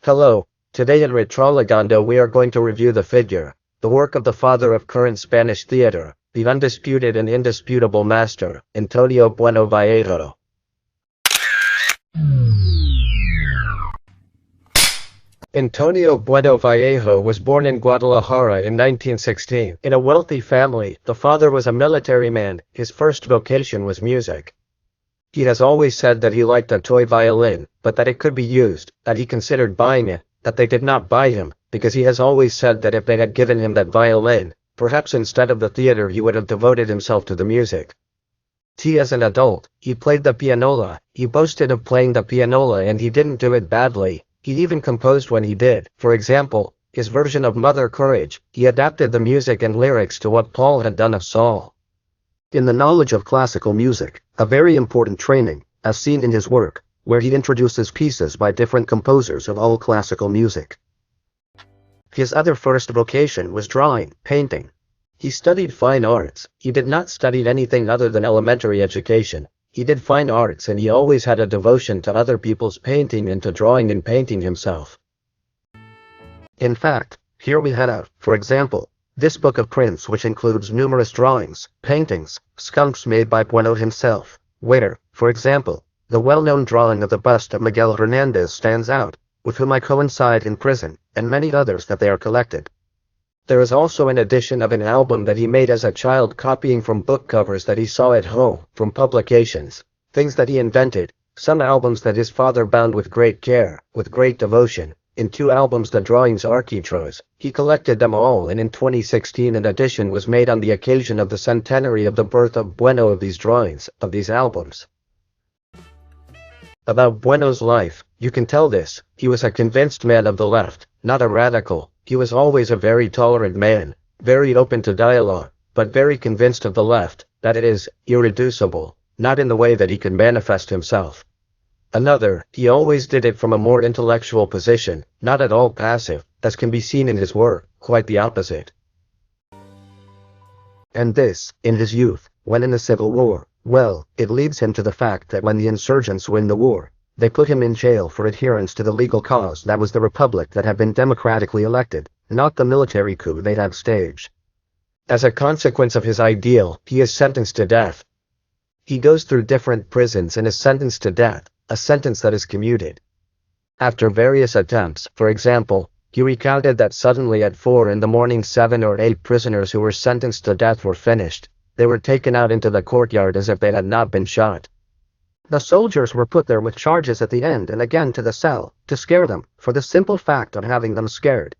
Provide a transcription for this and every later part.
Hello, today in Retrologando we are going to review the figure, the work of the father of current Spanish theater, the undisputed and indisputable master, Antonio Bueno Vallejo. Antonio Bueno Vallejo was born in Guadalajara in 1916. In a wealthy family, the father was a military man. His first vocation was music. He has always said that he liked a toy violin, but that it could be used, that he considered buying it, that they did not buy him, because he has always said that if they had given him that violin, perhaps instead of the theater he would have devoted himself to the music. As an adult, he played the pianola. He boasted of playing the pianola and he didn't do it badly. He even composed when he did. For example, his version of Mother Courage, he adapted the music and lyrics to what Paul had done of Saul. In the knowledge of classical music, a very important training, as seen in his work, where he introduces pieces by different composers of all classical music. His other first vocation was drawing, painting. He studied fine arts. He did not study anything other than elementary education. He did fine arts and he always had a devotion to other people's painting and to drawing and painting himself. In fact, here we had for example, this book of prints which includes numerous drawings, paintings, sculptures made by Bueno himself, where, for example, the well-known drawing of the bust of Miguel Hernandez stands out, with whom I coincide in prison, and many others that they are collected. There is also an edition of an album that he made as a child copying from book covers that he saw at home, from publications, things that he invented, some albums that his father bound with great care, with great devotion. In 2 albums the drawings architros, he collected them all, and in 2016 an edition was made on the occasion of the centenary of the birth of Bueno of these drawings, of these albums. About Bueno's life, you can tell this, he was a convinced man of the left, not a radical. He was always a very tolerant man, very open to dialogue, but very convinced of the left, that it is, irreducible, not in the way that he could manifest himself. Another, he always did it from a more intellectual position, not at all passive, as can be seen in his work, quite the opposite. And this, in his youth, when in the Civil War, well, it leads him to the fact that when the insurgents win the war, they put him in jail for adherence to the legal cause that was the republic that had been democratically elected, not the military coup they had staged. As a consequence of his ideal, he is sentenced to death. He goes through different prisons and is sentenced to death, a sentence that is commuted. After various attempts, for example, he recounted that suddenly at 4 in the morning 7 or 8 prisoners who were sentenced to death were finished. They were taken out into the courtyard as if they had not been shot. The soldiers were put there with charges at the end and again to the cell, to scare them, for the simple fact of having them scared.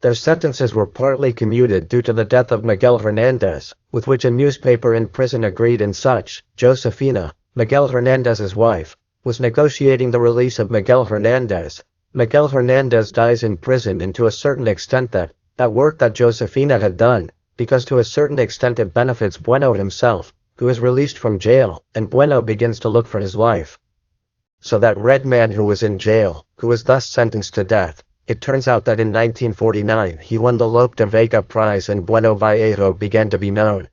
Their sentences were partly commuted due to the death of Miguel Hernandez, with which a newspaper in prison agreed, and such. Josefina, Miguel Hernandez's wife, was negotiating the release of Miguel Hernandez. Miguel Hernandez dies in prison, and to a certain extent that work that Josefina had done, because to a certain extent it benefits Bueno himself, who is released from jail, and Bueno begins to look for his wife. So that red man who was in jail, who was thus sentenced to death, it turns out that in 1949 he won the Lope de Vega Prize and Bueno Vallejo began to be known.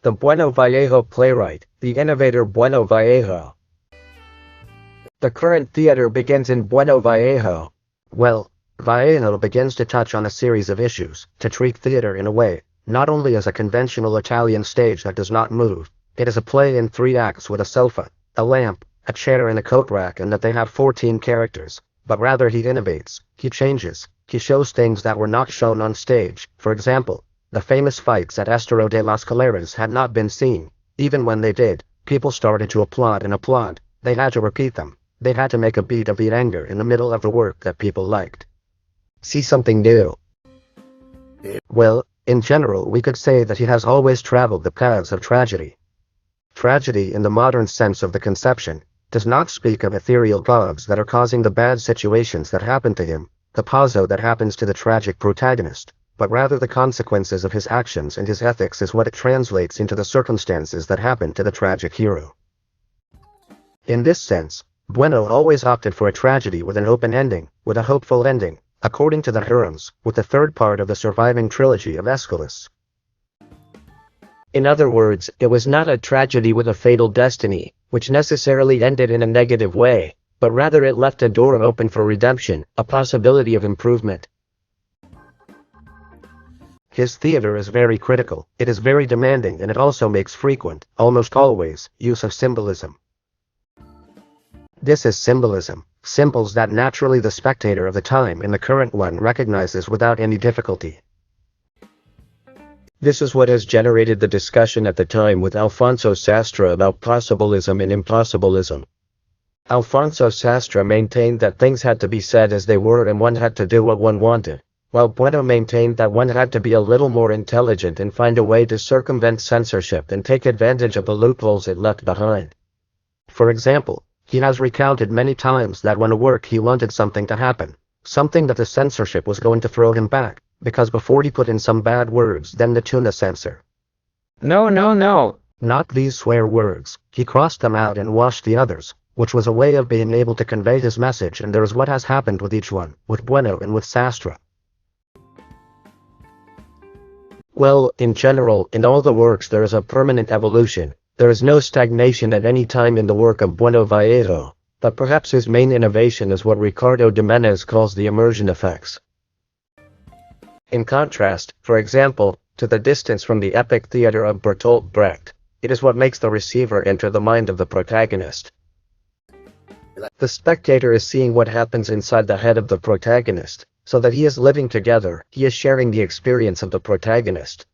The Bueno Vallejo playwright, the innovator Bueno Vallejo. The current theater begins in Bueno Vallejo. Well, Vallejo begins to touch on a series of issues, to treat theater in a way, not only as a conventional Italian stage that does not move, it is a play in 3 acts with a sofa, a lamp, a chair and a coat rack, and that they have 14 characters, but rather he innovates, he changes, he shows things that were not shown on stage. For example, the famous fights at Estero de las Escaleras had not been seen. Even when they did, people started to applaud and applaud. They had to repeat them. They had to make a beat of the anger in the middle of the work that people liked. See something new. Well, in general we could say that he has always traveled the paths of tragedy. Tragedy in the modern sense of the conception does not speak of ethereal gods that are causing the bad situations that happen to him, the pazzo that happens to the tragic protagonist, but rather the consequences of his actions and his ethics is what it translates into the circumstances that happen to the tragic hero. In this sense, Bueno always opted for a tragedy with an open ending, with a hopeful ending, according to the Hurons, with the 3rd part of the surviving trilogy of Aeschylus. In other words, it was not a tragedy with a fatal destiny, which necessarily ended in a negative way, but rather it left a door open for redemption, a possibility of improvement. His theater is very critical, it is very demanding, and it also makes frequent, almost always, use of symbolism. This is symbolism, symbols that naturally the spectator of the time and the current one recognizes without any difficulty. This is what has generated the discussion at the time with Alfonso Sastre about possibilism and impossibilism. Alfonso Sastre maintained that things had to be said as they were and one had to do what one wanted, while Bueno maintained that one had to be a little more intelligent and find a way to circumvent censorship and take advantage of the loopholes it left behind. For example, he has recounted many times that when a work he wanted something to happen, something that the censorship was going to throw him back, because before he put in some bad words then the tuna censor. No, no, no. Not these swear words, he crossed them out and washed the others, which was a way of being able to convey his message, and there is what has happened with each one, with Bueno and with Sastre. Well, in general, in all the works there is a permanent evolution. There is no stagnation at any time in the work of Bueno Vallejo, but perhaps his main innovation is what Ricardo Jimenez calls the immersion effects. In contrast, for example, to the distance from the epic theater of Bertolt Brecht, it is what makes the receiver enter the mind of the protagonist. The spectator is seeing what happens inside the head of the protagonist, so that he is living together, he is sharing the experience of the protagonist.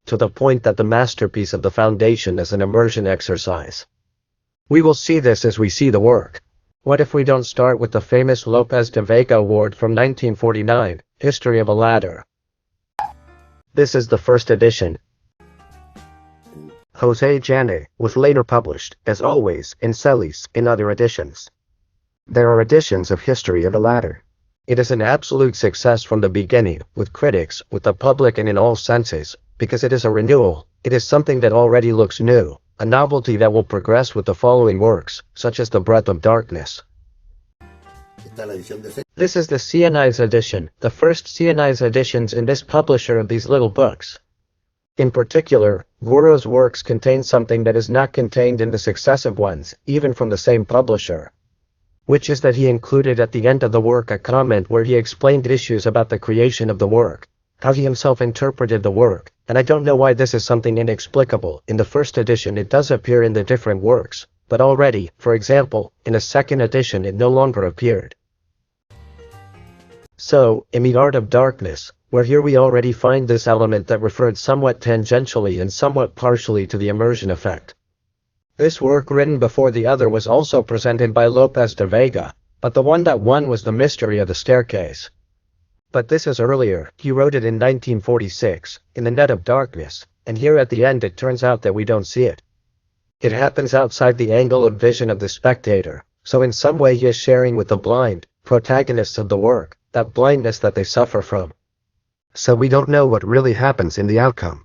To the point that the masterpiece of the foundation is an immersion exercise. We will see this as we see the work. What if we don't start with the famous López de Vega award from 1949, History of a Ladder? This is the first edition. José Jané was later published, as always, in Celis, in other editions. There are editions of History of a Ladder. It is an absolute success from the beginning, with critics, with the public, and in all senses, because it is a renewal, it is something that already looks new, a novelty that will progress with the following works, such as The Breath of Darkness. This is the Cienese edition, the first Cienese editions in this publisher of these little books. In particular, Buero's works contain something that is not contained in the successive ones, even from the same publisher. Which is that he included at the end of the work a comment where he explained issues about the creation of the work, how he himself interpreted the work, and I don't know why this is something inexplicable. In the first edition it does appear in the different works, but already, for example, in a second edition it no longer appeared. So, in The Art of Darkness, where here we already find this element that referred somewhat tangentially and somewhat partially to the immersion effect. This work written before the other was also presented by López de Vega, but the one that won was The Mystery of the Staircase. But this is earlier, he wrote it in 1946, in The Net of Darkness, and here at the end it turns out that we don't see it. It happens outside the angle of vision of the spectator, so in some way he is sharing with the blind, protagonists of the work, that blindness that they suffer from. So we don't know what really happens in the outcome.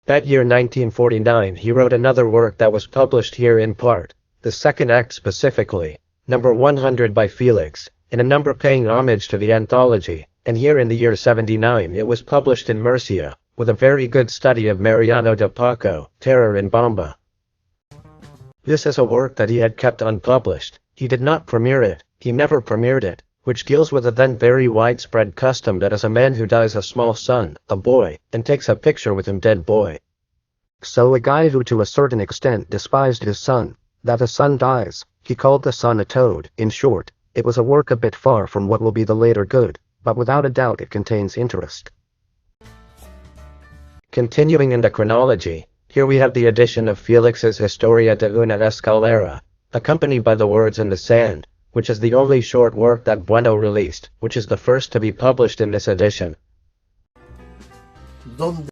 That year 1949 he wrote another work that was published here in part, the second act specifically, number 100 by Felix, in a number paying homage to the anthology, and here in the year 79 it was published in Murcia, with a very good study of Mariano de Paco, Terror in Bomba. This is a work that he had kept unpublished, he did not premiere it, he never premiered it, which deals with a then very widespread custom that is a man who dies a small son, a boy, and takes a picture with him dead boy. So a guy who to a certain extent despised his son, that a son dies, he called the son a toad. In short, it was a work a bit far from what will be the later good, but without a doubt it contains interest. Continuing in the chronology, here we have the edition of Felix's Historia de una escalera, accompanied by the words in the sand, which is the only short work that Bueno released, which is the first to be published in this edition.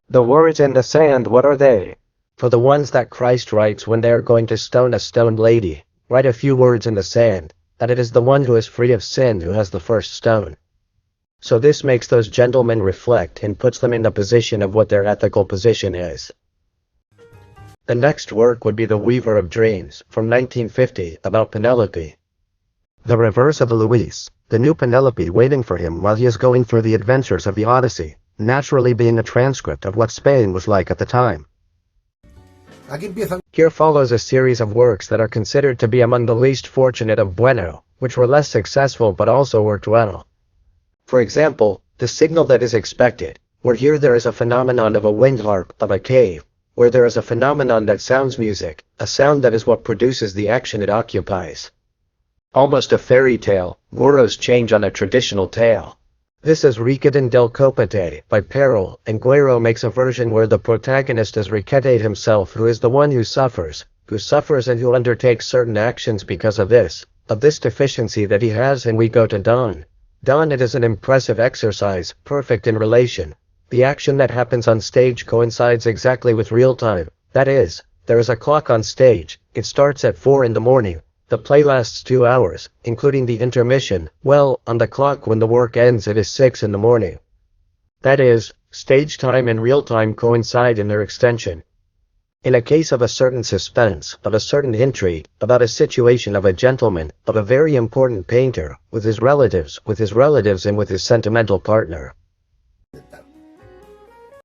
The words in the sand, what are they? For the ones that Christ writes when they are going to stone a stoned lady, write a few words in the sand, that it is the one who is free of sin who has the first stone. So this makes those gentlemen reflect and puts them in the position of what their ethical position is. The next work would be The Weaver of Dreams, from 1950, about Penelope. The reverse of the Luis, the new Penelope waiting for him while he is going through the adventures of the Odyssey, naturally being a transcript of what Spain was like at the time. Aquí empiezan. Here follows a series of works that are considered to be among the least fortunate of Bueno, which were less successful but also worked well. For example, The Signal That Is Expected, where here there is a phenomenon of a wind harp of a cave, where there is a phenomenon that sounds music, a sound that is what produces the action it occupies. Almost a fairy tale, Guero's change on a traditional tale. This is Ricaden del Copete by Peril, and Guero makes a version where the protagonist is Ricaden himself, who is the one who suffers and who undertakes certain actions because of this deficiency that he has, and we go to Don. Don, it is an impressive exercise, perfect in relation. The action that happens on stage coincides exactly with real time, that is, there is a clock on stage, it starts at 4 in the morning. The play lasts 2 hours, including the intermission. Well, on the clock when the work ends it is 6 in the morning. That is, stage time and real time coincide in their extension. In a case of a certain suspense, of a certain intrigue, about a situation of a gentleman, of a very important painter, with his relatives and with his sentimental partner.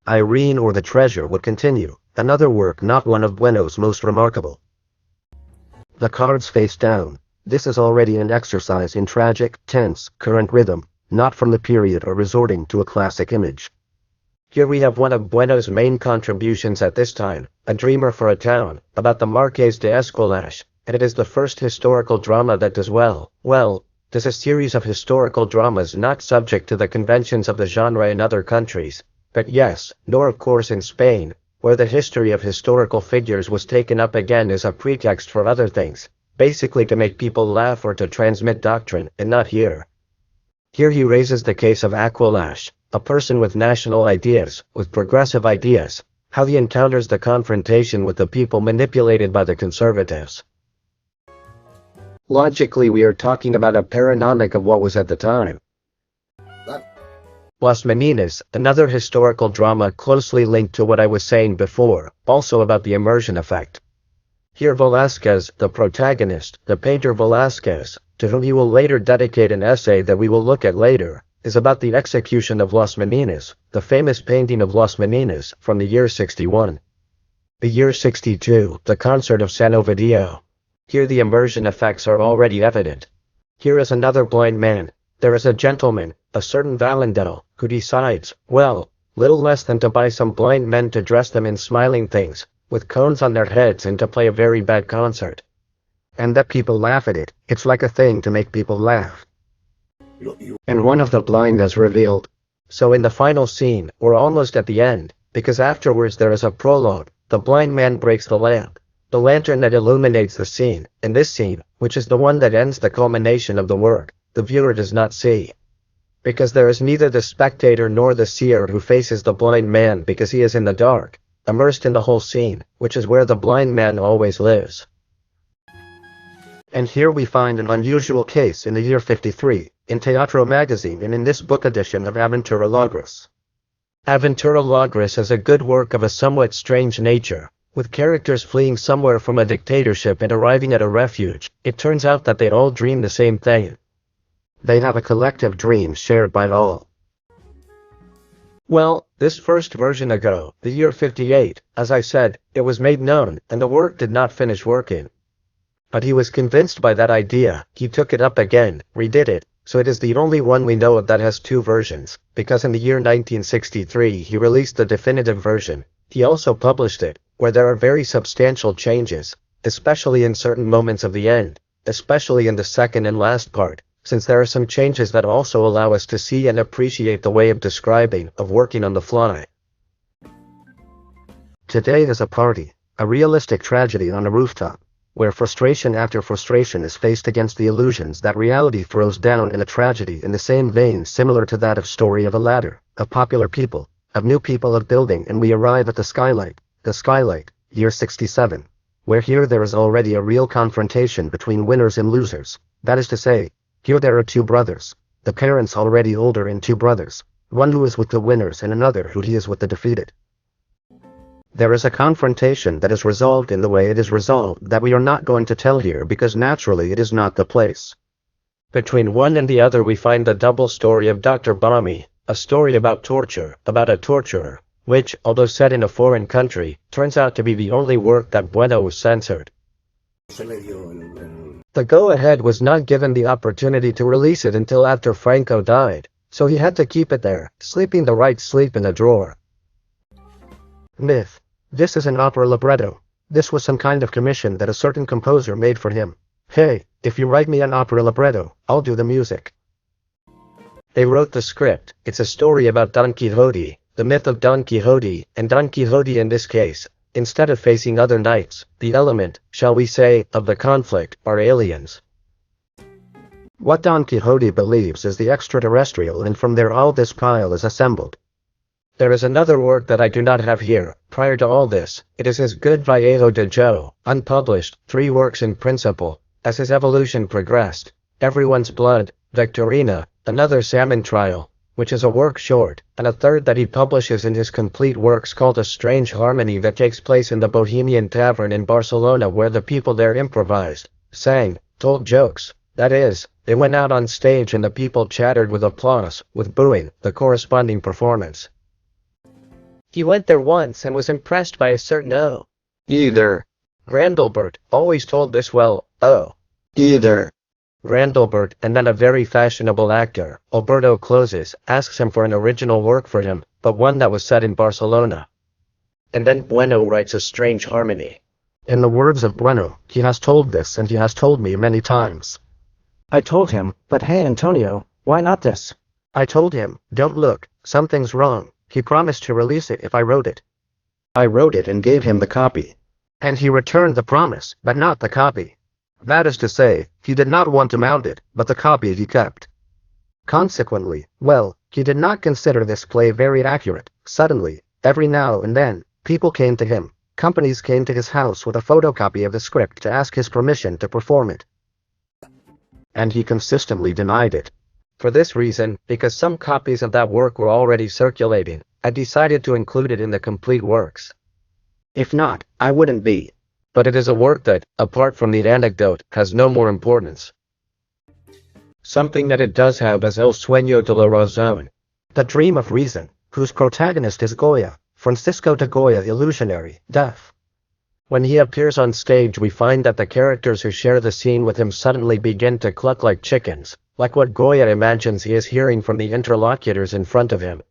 Irene or the Treasure would continue, another work not one of Bueno's most remarkable. The Cards Face Down. This is already an exercise in tragic, tense, current rhythm, not from the period or resorting to a classic image. Here we have one of Bueno's main contributions at this time, A Dreamer for a Town, about the Marqués de Esquilache, and it is the first historical drama that does does a series of historical dramas not subject to the conventions of the genre in other countries, but yes, nor of course in Spain, where the history of historical figures was taken up again as a pretext for other things, basically to make people laugh or to transmit doctrine, and not here. Here he raises the case of Esquilache, a person with national ideas, with progressive ideas, how he encounters the confrontation with the people manipulated by the conservatives. Logically, we are talking about a paranonic of what was at the time. Las Meninas, another historical drama closely linked to what I was saying before, also about the immersion effect. Here Velázquez, the protagonist, the painter Velázquez, to whom he will later dedicate an essay that we will look at later, is about the execution of Las Meninas, the famous painting of Las Meninas, from the year 61. The year 62, the concert of San Ovidio. Here the immersion effects are already evident. Here is another blind man. There is a gentleman, a certain Valendel, who decides, little less than to buy some blind men to dress them in smiling things, with cones on their heads, and to play a very bad concert. And that people laugh at it, it's like a thing to make people laugh. And one of the blind is revealed. So in the final scene, or almost at the end, because afterwards there is a prologue, the blind man breaks the lamp, the lantern that illuminates the scene, and this scene, which is the one that ends the culmination of the work, the viewer does not see. Because there is neither the spectator nor the seer who faces the blind man, because he is in the dark, immersed in the whole scene, which is where the blind man always lives. And here we find an unusual case in the year 53, in Teatro magazine and in this book edition of Aventura Logris. Aventura Logris is a good work of a somewhat strange nature, with characters fleeing somewhere from a dictatorship and arriving at a refuge. It turns out that they all dream the same thing. They have a collective dream shared by all. Well, this first version ago, the year 58, as I said, it was made known, and the work did not finish working. But he was convinced by that idea, he took it up again, redid it, so it is the only one we know of that has two versions, because in the year 1963 he released the definitive version. He also published it, where there are very substantial changes, especially in certain moments of the end, especially in the second and last part, since there are some changes that also allow us to see and appreciate the way of describing, of working on the fly. Today is a party, a realistic tragedy on a rooftop, where frustration after frustration is faced against the illusions that reality throws down in a tragedy in the same vein similar to that of Story of a Ladder, of Popular People, of New People of Building, and we arrive at the skylight, year 67, where here there is already a real confrontation between winners and losers, that is to say, here there are two brothers, the parents already older and two brothers, one who is with the winners and another who he is with the defeated. There is a confrontation that is resolved in the way it is resolved that we are not going to tell here because naturally it is not the place. Between one and the other we find the double story of Dr. Bami, a story about torture, about a torturer, which, although set in a foreign country, turns out to be the only work that Bueno was censored. The go-ahead was not given the opportunity to release it until after Franco died, so he had to keep it there, sleeping the right sleep in a drawer. Myth. This is an opera libretto. This was some kind of commission that a certain composer made for him. Hey, if you write me an opera libretto, I'll do the music. They wrote the script. It's a story about Don Quixote, the myth of Don Quixote, and Don Quixote in this case, instead of facing other knights, the element, shall we say, of the conflict, are aliens. What Don Quixote believes is the extraterrestrial, and from there all this pile is assembled. There is another work that I do not have here. Prior to all this, it is his Good Vallejo de Joe, unpublished, 3 works in principle. As his evolution progressed, Everyone's Blood, Victorina, another Salmon Trial, which is a work short, and a third that he publishes in his complete works called A Strange Harmony that takes place in the Bohemian Tavern in Barcelona, where the people there improvised, sang, told jokes. That is, they went out on stage and the people chattered with applause, with booing, the corresponding performance. He went there once and was impressed by a certain either. Randalbert always told this either. Randalbert, and then a very fashionable actor, Alberto Closes, asks him for an original work for him, but one that was set in Barcelona. And then Bueno writes A Strange Harmony. In the words of Bueno, he has told this and he has told me many times. I told him, but hey Antonio, why not this? I told him, don't look, something's wrong. He promised to release it if I wrote it. I wrote it and gave him the copy. And he returned the promise, but not the copy. That is to say, he did not want to mount it, but the copy he kept. Consequently, well, he did not consider this play very accurate. Suddenly, every now and then, people came to him. Companies came to his house with a photocopy of the script to ask his permission to perform it. And he consistently denied it. For this reason, because some copies of that work were already circulating, I decided to include it in the complete works. If not, I wouldn't be. But it is a work that, apart from the anecdote, has no more importance. Something that it does have is El Sueño de la Razón, the Dream of Reason, whose protagonist is Goya, Francisco de Goya the illusionary, deaf. When he appears on stage, we find that the characters who share the scene with him suddenly begin to cluck like chickens, like what Goya imagines he is hearing from the interlocutors in front of him.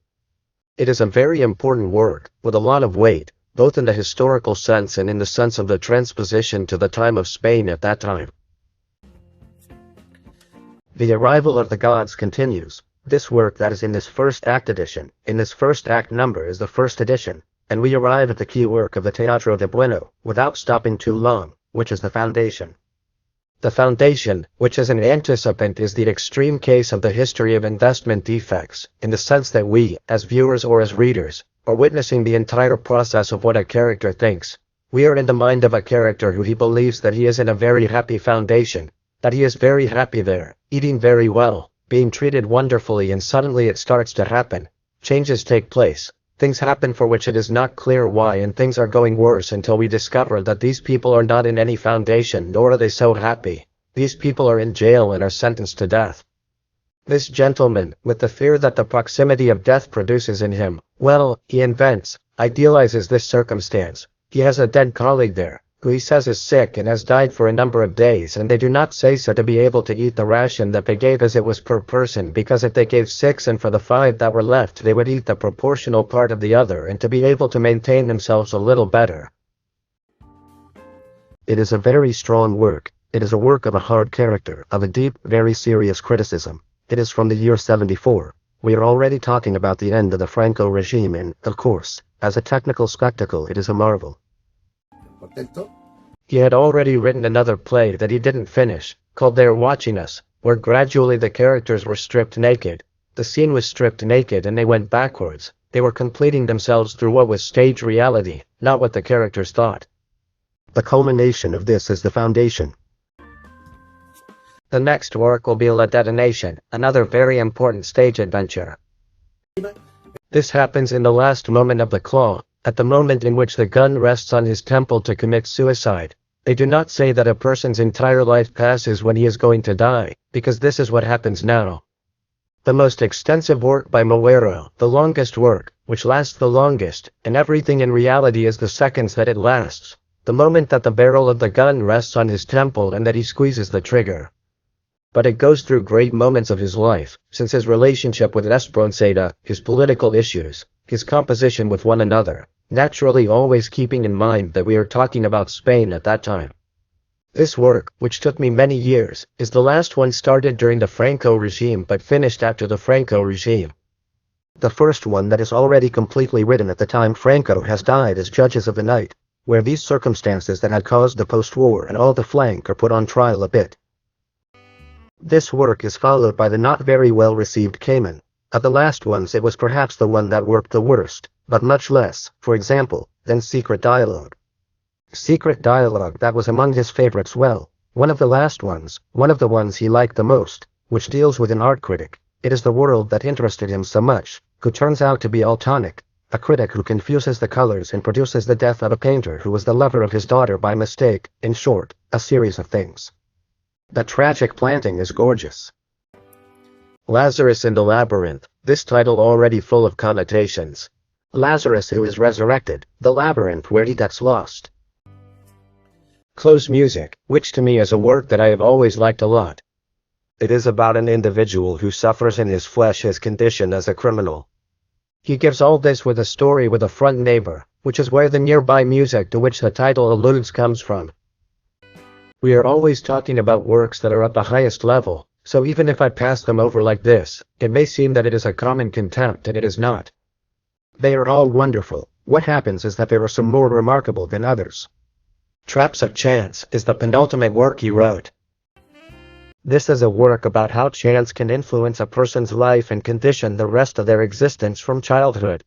It is a very important work, with a lot of weight, both in the historical sense and in the sense of the transposition to the time of Spain at that time. The Arrival of the Gods continues. This work that is in this first act edition, in this first act number is the first edition, and we arrive at the key work of the Teatro de Bueno, without stopping too long, which is the foundation. The foundation, which is an anticipant, is the extreme case of the history of investment defects, in the sense that we, as viewers or as readers, are witnessing the entire process of what a character thinks. We are in the mind of a character who he believes that he is in a very happy foundation, that he is very happy there, eating very well, being treated wonderfully, and suddenly it starts to happen. Changes take place. Things happen for which it is not clear why, and things are going worse until we discover that these people are not in any foundation, nor are they so happy. These people are in jail and are sentenced to death. This gentleman, with the fear that the proximity of death produces in him, well, he invents, idealizes this circumstance. He has a dead colleague there, who he says is sick and has died for a number of days, and they do not say so to be able to eat the ration that they gave as it was per person, because if they gave 6 and for the 5 that were left they would eat the proportional part of the other, and to be able to maintain themselves a little better. It is a very strong work. It is a work of a hard character, of a deep, very serious criticism. It is from the year 74. We are already talking about the end of the Franco regime, and, of course, as a technical spectacle it is a marvel. He had already written another play that he didn't finish, called They're Watching Us, where gradually the characters were stripped naked. The scene was stripped naked and they went backwards. They were completing themselves through what was stage reality, not what the characters thought. The culmination of this is the foundation. The next work will be La Detonation, another very important stage adventure. This happens in the last moment of the claw, at the moment in which the gun rests on his temple to commit suicide. They do not say that a person's entire life passes when he is going to die, because this is what happens now. The most extensive work by Buero, the longest work, which lasts the longest, and everything in reality is the seconds that it lasts, the moment that the barrel of the gun rests on his temple and that he squeezes the trigger. But it goes through great moments of his life, since his relationship with Esperanzada, his political issues, his composition with one another, naturally always keeping in mind that we are talking about Spain at that time. This work, which took me many years, is the last one started during the Franco regime but finished after the Franco regime. The first one that is already completely written at the time Franco has died is Judges of the Night, where these circumstances that had caused the post-war and all the flank are put on trial a bit. This work is followed by the not very well received Cayman. Of the last ones it was perhaps the one that worked the worst, but much less, for example, than Secret Dialogue. Secret Dialogue that was among his favorites one of the last ones, one of the ones he liked the most, which deals with an art critic. It is the world that interested him so much, who turns out to be Altonic, a critic who confuses the colors and produces the death of a painter who was the lover of his daughter by mistake, in short, a series of things. The tragic planting is gorgeous. Lazarus in the Labyrinth, this title already full of connotations. Lazarus who is resurrected, the labyrinth where he gets lost. Close music, which to me is a work that I have always liked a lot. It is about an individual who suffers in his flesh his condition as a criminal. He gives all this with a story with a front neighbor, which is where the nearby music to which the title alludes comes from. We are always talking about works that are at the highest level, so even if I pass them over like this, it may seem that it is a common contempt and it is not. They are all wonderful. What happens is that there are some more remarkable than others. Traps of Chance is the penultimate work he wrote. This is a work about how chance can influence a person's life and condition the rest of their existence from childhood.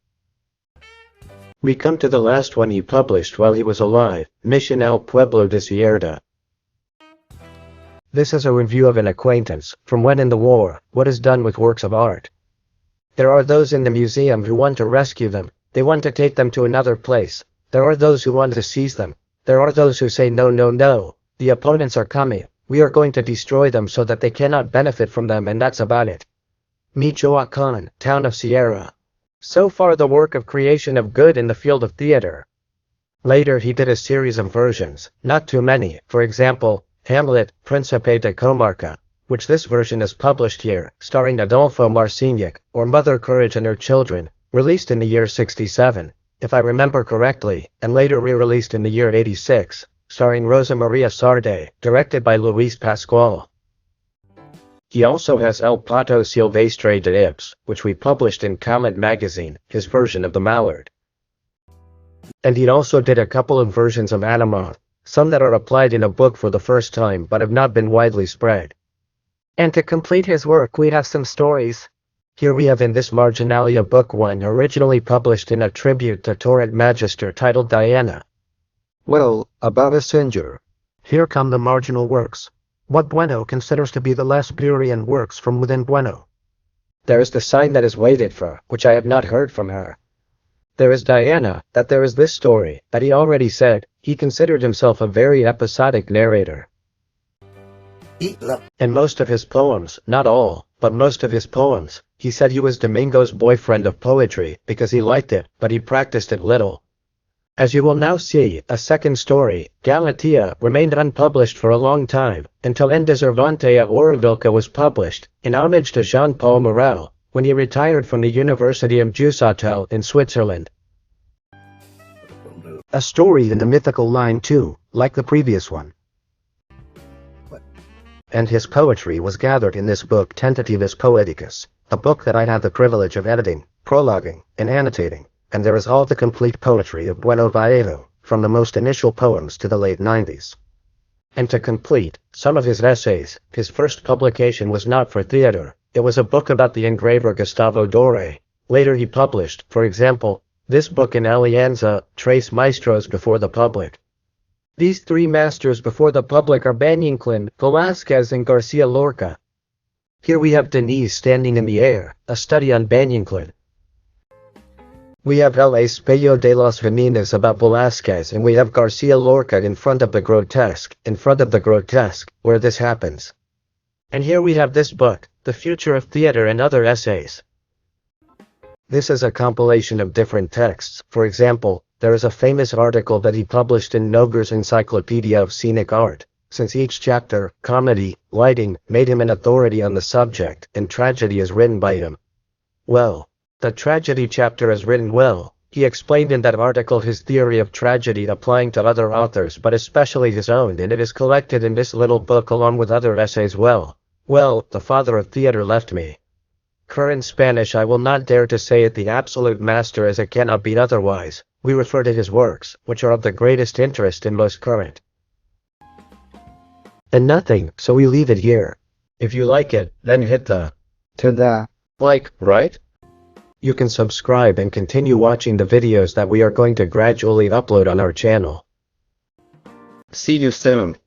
We come to the last one he published while he was alive, Mission El Pueblo Desierta. This is a review of an acquaintance, from when in the war, what is done with works of art. There are those in the museum who want to rescue them, they want to take them to another place. There are those who want to seize them. There are those who say no, no, no, the opponents are coming, we are going to destroy them so that they cannot benefit from them, and that's about it. Michoacán, town of Sierra. So far the work of creation of good in the field of theater. Later he did a series of versions, not too many, for example, Hamlet, Príncipe de Comarca, which this version is published here, starring Adolfo Marciniak, or Mother Courage and Her Children, released in the year 67. If I remember correctly, and later re-released in the year 86, starring Rosa Maria Sarde, directed by Luis Pascual. He also has El Pato Silvestre de Ips, which we published in Comet magazine, his version of the Mallard. And he also did a couple of versions of Anima, some that are applied in a book for the first time but have not been widely spread. And to complete his work we have some stories. Here we have in this Marginalia Book 1 originally published in a tribute to Torrent Magister titled Diana. Well, about a singer. Here come the marginal works. What Bueno considers to be the less Burian works from within Bueno. There is the sign that is waited for, which I have not heard from her. There is Diana, that there is this story, that he already said, he considered himself a very episodic narrator. And most of his poems, not all, but most of his poems, he said he was Domingo's boyfriend of poetry because he liked it, but he practiced it little. As you will now see, a second story, Galatea, remained unpublished for a long time, until En Deservante a Oravilca was published, in homage to Jean-Paul Morel, when he retired from the University of Neuchâtel in Switzerland. A story in the mythical line too, like the previous one. And his poetry was gathered in this book Tentativus Poeticus, a book that I had the privilege of editing, prologuing, and annotating, and there is all the complete poetry of Bueno Vallejo, from the most initial poems to the late 90s. And to complete, some of his essays, his first publication was not for theater, it was a book about the engraver Gustavo Dore. Later he published, for example, this book in Alianza, Tres Maestros before the public. These three masters before the public are Banyunclin, Velázquez and Garcia Lorca. Here we have Denise standing in the air, a study on Banyunclin. We have El Espejo de los Femines about Velázquez, and we have Garcia Lorca in front of the grotesque, where this happens. And here we have this book, The Future of Theater and Other Essays. This is a compilation of different texts. For example, there is a famous article that he published in Noger's Encyclopedia of Scenic Art. Since each chapter, comedy, lighting, made him an authority on the subject, and tragedy is written by him. Well, the tragedy chapter is written well. He explained in that article his theory of tragedy applying to other authors but especially his own, and it is collected in this little book along with other essays. Well, the father of theater left me. Current Spanish, I will not dare to say it the absolute master, as it cannot be otherwise. We refer to his works, which are of the greatest interest and most current. And nothing, so we leave it here. If you like it, then hit the like, right? You can subscribe and continue watching the videos that we are going to gradually upload on our channel. See you soon.